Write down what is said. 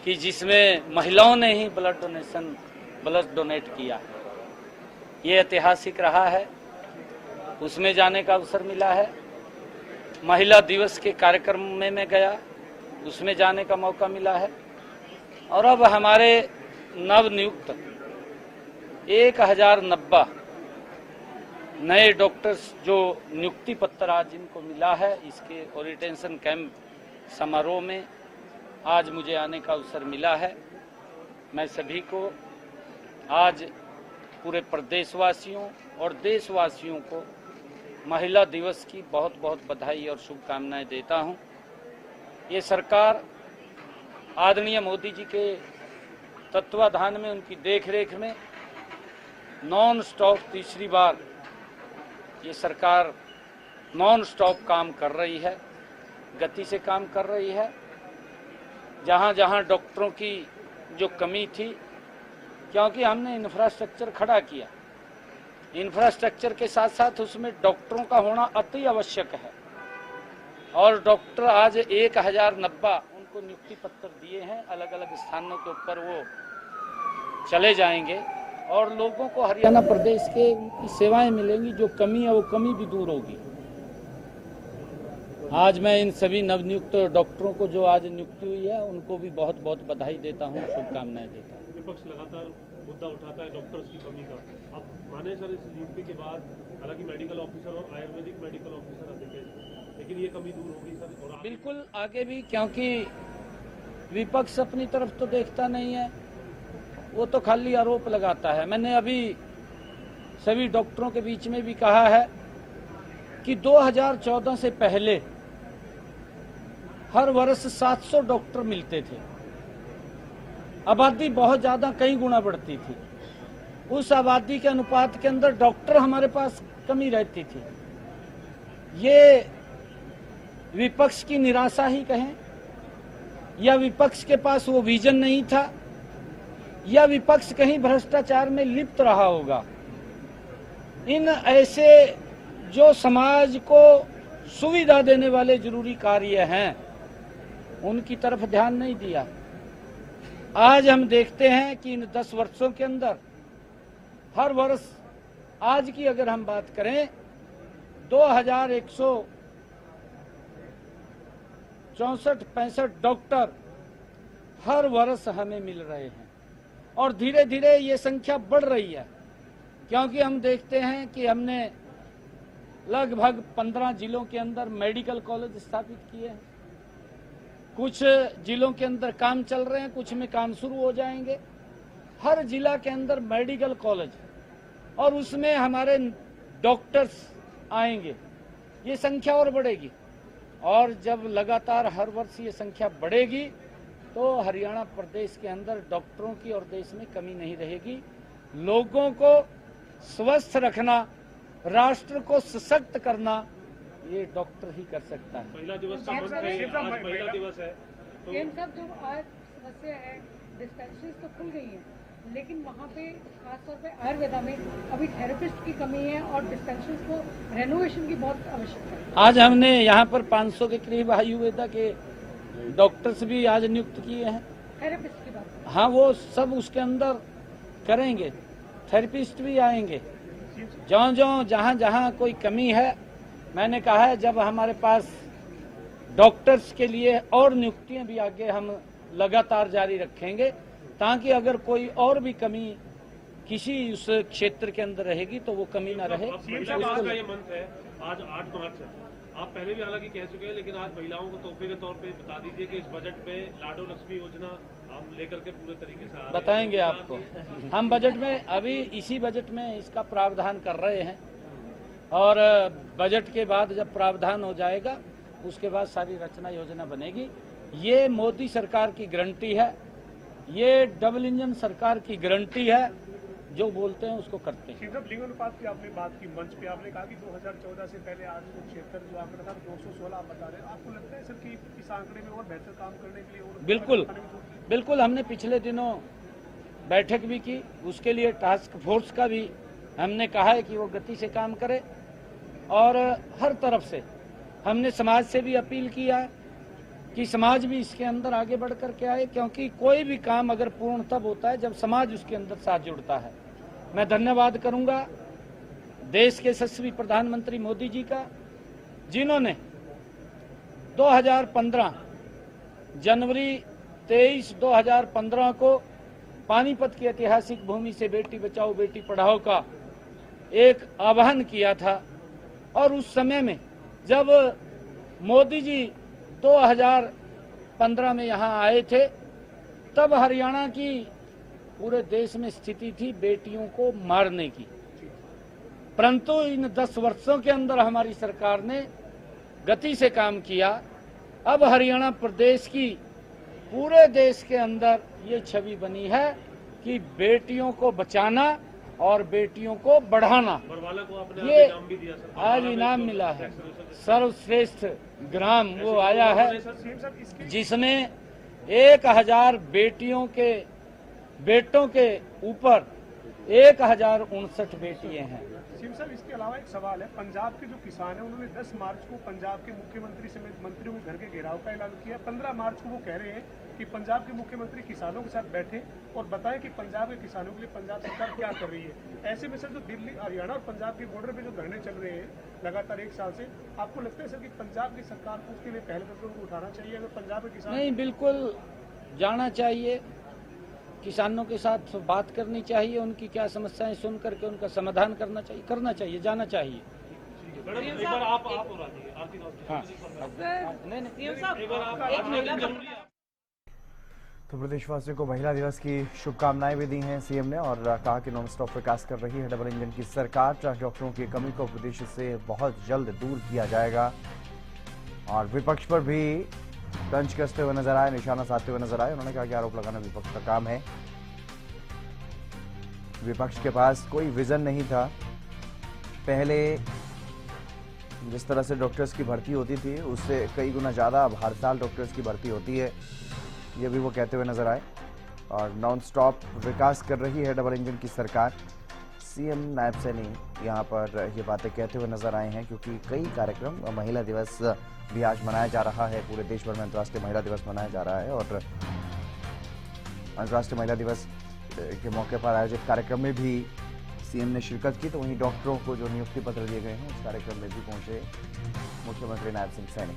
कि जिसमें महिलाओं ने ही ब्लड डोनेट किया। ये ऐतिहासिक रहा है, उसमें जाने का अवसर मिला है। महिला दिवस के कार्यक्रम में मैं गया, उसमें जाने का मौका मिला है। और अब हमारे नवनियुक्त 1090 नए डॉक्टर्स जो नियुक्ति पत्र आज इनको मिला है, इसके ओरिएंटेशन कैंप समारोह में आज मुझे आने का अवसर मिला है। मैं सभी को आज पूरे प्रदेशवासियों और देशवासियों को महिला दिवस की बहुत बहुत बधाई और शुभकामनाएं देता हूं। ये सरकार आदरणीय मोदी जी के तत्वाधान में, उनकी देखरेख में नॉन स्टॉप तीसरी बार ये सरकार नॉन स्टॉप काम कर रही है, गति से काम कर रही है। जहां जहां डॉक्टरों की जो कमी थी, क्योंकि हमने इंफ्रास्ट्रक्चर खड़ा किया, इंफ्रास्ट्रक्चर के साथ साथ उसमें डॉक्टरों का होना अति आवश्यक है। और डॉक्टर आज 1090 उनको नियुक्ति पत्र दिए हैं, अलग अलग स्थानों के ऊपर वो चले जाएंगे और लोगों को हरियाणा प्रदेश के उनकी सेवाएं मिलेंगी। जो कमी है वो कमी भी दूर होगी। आज मैं इन सभी नवनियुक्त डॉक्टरों को जो आज नियुक्ति हुई है उनको भी बहुत बहुत बधाई देता हूं, शुभकामनाएं देता हूं। विपक्ष लगातार मुद्दा उठाता है डॉक्टर्स की कमी का। अब माने सर, इस नियुक्ति के बाद हालांकि मेडिकल ऑफिसर और आयुर्वेदिक मेडिकल ऑफिसर आते हैं, लेकिन ये कमी दूर होगी सर? और बिल्कुल आगे भी, क्योंकि विपक्ष अपनी तरफ तो देखता नहीं है, वो तो खाली आरोप लगाता है। मैंने अभी सभी डॉक्टरों के बीच में भी कहा है कि 2014 से पहले हर वर्ष 700 डॉक्टर मिलते थे। आबादी बहुत ज्यादा, कई गुना बढ़ती थी। उस आबादी के अनुपात के अंदर डॉक्टर हमारे पास कमी रहती थी। ये विपक्ष की निराशा ही कहें, या विपक्ष के पास वो विजन नहीं था, या विपक्ष कहीं भ्रष्टाचार में लिप्त रहा होगा। इन ऐसे जो समाज को सुविधा देने वाले जरूरी कार्य हैं, उनकी तरफ ध्यान नहीं दिया। आज हम देखते हैं कि इन 10 वर्षों के अंदर हर वर्ष, आज की अगर हम बात करें, 2164-65 डॉक्टर हर वर्ष हमें मिल रहे हैं। और धीरे धीरे ये संख्या बढ़ रही है, क्योंकि हम देखते हैं कि हमने लगभग 15 जिलों के अंदर मेडिकल कॉलेज स्थापित किए हैं। कुछ जिलों के अंदर काम चल रहे हैं, कुछ में काम शुरू हो जाएंगे। हर जिला के अंदर मेडिकल कॉलेज, और उसमें हमारे डॉक्टर्स आएंगे। ये संख्या और बढ़ेगी, और जब लगातार हर वर्ष ये संख्या बढ़ेगी तो हरियाणा प्रदेश के अंदर डॉक्टरों की और देश में कमी नहीं रहेगी। लोगों को स्वस्थ रखना, राष्ट्र को सशक्त करना, ये डॉक्टर ही कर सकता है। महिला दिवस का मंथ है, आज महिला दिवस है, तो सब जो आज समस्या है, डिस्पेंसरीज तो खुल गई हैं, लेकिन वहाँ पे खासतौर पे आयुर्वेदा में अभी थेरेपिस्ट की कमी है और डिस्पेंसरीज को रेनोवेशन की बहुत आवश्यकता है। आज हमने यहाँ पर 500 के करीब आयुर्वेदा के डॉक्टर्स भी आज नियुक्त किए हैं। थेरेपिस्ट की बात, हाँ, वो सब उसके अंदर करेंगे, थेरेपिस्ट भी आएंगे। जहाँ जहाँ कोई कमी है, मैंने कहा है जब हमारे पास डॉक्टर्स के लिए और नियुक्तियां भी आगे हम लगातार जारी रखेंगे, ताकि अगर कोई और भी कमी किसी उस क्षेत्र के अंदर रहेगी तो वो कमी ना रहे। महिला का ये मंथ है, आज 8 मार्च है। आप पहले भी हालांकि कह चुके हैं, लेकिन आज महिलाओं को तोहफे के तौर पे बता दीजिए कि इस बजट में लाडो लक्ष्मी योजना हम लेकर के पूरे तरीके से बताएंगे आपको। हम बजट में, अभी इसी बजट में इसका प्रावधान कर रहे हैं, और बजट के बाद जब प्रावधान हो जाएगा उसके बाद सारी रचना योजना बनेगी। ये मोदी सरकार की गारंटी है, ये डबल इंजन सरकार की गारंटी है। जो बोलते हैं उसको करते हैं। शिवराज, लिंगानुपात की आपने बात की मंच पे, आपने कहा कि 2014 से पहले आज जो क्षेत्र जो आंकड़ा था 216 आप बता रहे हैं, आपको लगता है सर कि इस आंकड़े में और बेहतर काम करने के लिए और बिल्कुल हमने पिछले दिनों बैठक भी की, उसके लिए टास्क फोर्स का भी हमने कहा है कि वो गति से काम करे, और हर तरफ से हमने समाज से भी अपील किया है कि समाज भी इसके अंदर आगे बढ़ कर के आए, क्योंकि कोई भी काम अगर पूर्ण तब होता है जब समाज उसके अंदर साथ जुड़ता है। मैं धन्यवाद करूंगा देश के यशस्वी प्रधानमंत्री मोदी जी का, जिन्होंने 2015 जनवरी 23 2015 को पानीपत की ऐतिहासिक भूमि से बेटी बचाओ बेटी पढ़ाओ का एक आह्वान किया था। और उस समय में जब मोदी जी 2015 में यहाँ आए थे, तब हरियाणा की पूरे देश में स्थिति थी बेटियों को मारने की। परंतु इन 10 वर्षों के अंदर हमारी सरकार ने गति से काम किया। अब हरियाणा प्रदेश की पूरे देश के अंदर ये छवि बनी है कि बेटियों को बचाना और बेटियों को बढ़ाना। बरवाला को आपने ये इनाम भी दिया सर। आज इनाम मिला है, सर्वश्रेष्ठ ग्राम वो आया है, सीएम साहब इसके जिसमें 1000 बेटों के ऊपर 1059 बेटियां हैं। सीएम साहब इसके अलावा एक सवाल है, पंजाब के जो किसान हैं उन्होंने 10 मार्च को पंजाब के मुख्यमंत्री समेत मंत्रियों के घर के घेराव का ऐलान किया। 15 मार्च को वो कह रहे हैं कि पंजाब के मुख्यमंत्री किसानों के साथ बैठे और बताएं कि पंजाब के किसानों के लिए पंजाब सरकार क्या कर रही है। ऐसे में सर जो दिल्ली हरियाणा और पंजाब के बॉर्डर पे जो धरने चल रहे हैं लगातार 1 साल से, आपको लगता है सर कि पंजाब की सरकार को उसके लिए पहले कदम उठाना चाहिए? अगर पंजाब के किसान नहीं, बिल्कुल जाना चाहिए, किसानों के साथ बात करनी चाहिए, उनकी क्या समस्याएं सुन करके उनका समाधान करना चाहिए, जाना चाहिए। मैडम एक बार आप और आ जाइए आरती राव। हाँ, नहीं एक बार आप जरूरी है। तो प्रदेशवासियों को महिला दिवस की शुभकामनाएं भी दी हैं सीएम ने और कहा कि नॉन स्टॉप विकास कर रही है डबल इंजन की सरकार। डॉक्टरों की कमी को प्रदेश से बहुत जल्द दूर किया जाएगा। और विपक्ष पर भी तंज कसते हुए नजर आए, निशाना साधते हुए नजर आए। उन्होंने कहा कि आरोप लगाना विपक्ष का काम है, विपक्ष के पास कोई विजन नहीं था। पहले जिस तरह से डॉक्टर्स की भर्ती होती थी उससे कई गुना ज्यादा अब हर साल डॉक्टर्स की भर्ती होती है, ये भी वो कहते हुए नजर आए। और नॉन स्टॉप विकास कर रही है डबल इंजन की सरकार। सीएम नायब सैनी यहाँ पर ये बातें कहते हुए नजर आए हैं, क्योंकि कई कार्यक्रम, महिला दिवस भी आज मनाया जा रहा है, पूरे देश भर में अंतर्राष्ट्रीय महिला दिवस मनाया जा रहा है। और अंतर्राष्ट्रीय महिला दिवस के मौके पर आयोजित कार्यक्रम में भी सीएम ने शिरकत की। तो वहीं डॉक्टरों को जो नियुक्ति पत्र दिए गए हैं उस कार्यक्रम में भी पहुंचे मुख्यमंत्री नायब सिंह सैनी।